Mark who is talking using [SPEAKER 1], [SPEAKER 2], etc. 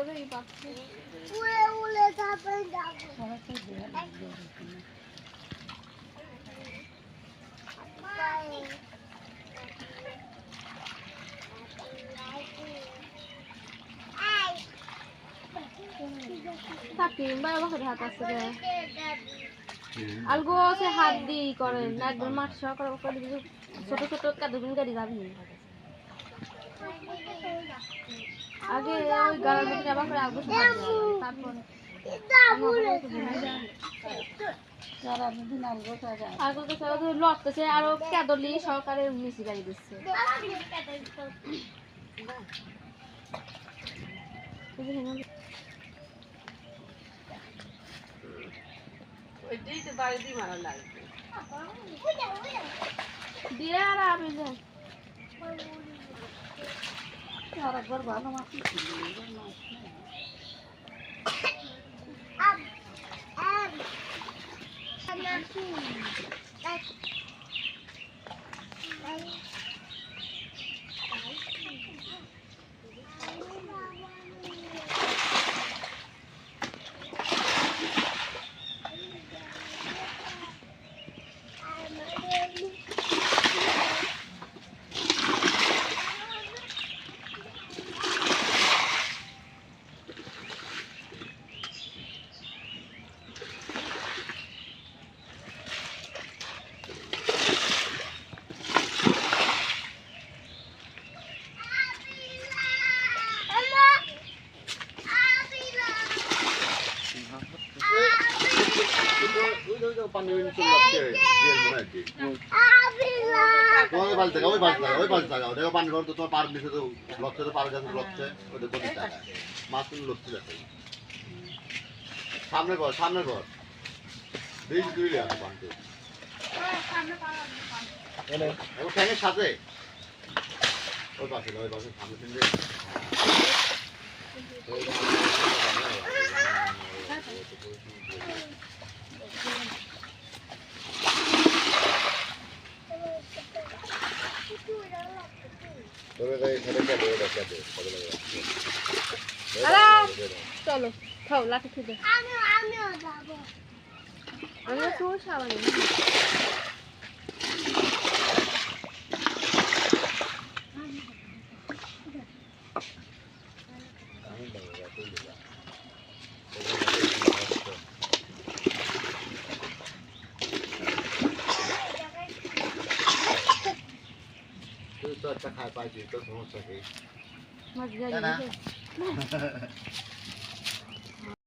[SPEAKER 1] ওরেই পাচ্ছে
[SPEAKER 2] উড়ে উড়ে যাবে যাবে
[SPEAKER 1] থাকি বাবা করে হাত আছে রে আলগো সে হাত দিয়ে করে না একদম মাছ করে করে ছোট ছোট কাদুবিন গাড়ি যাবি আগে ওই গাড়ির ভিতরে আবার করে আলগো তারপর আলগো তো লড়তেছে আরো কেদলি সরকারের মিছি গাড়ি দিচ্ছে দিয়ে আর আমি যাই
[SPEAKER 3] একবার ভালো মাছ
[SPEAKER 4] সামনে ঘর ট্যাঙ্কের সাথে ওই পাশে সামনে তিনটে
[SPEAKER 1] চলো খাও লাঠি খেতে
[SPEAKER 2] আমিও যাবো
[SPEAKER 1] আমরা চোর সাবানি
[SPEAKER 4] তুই তো একটা খায় পাইছিস তোর সমস্যা কি
[SPEAKER 1] মাছ গাড়ি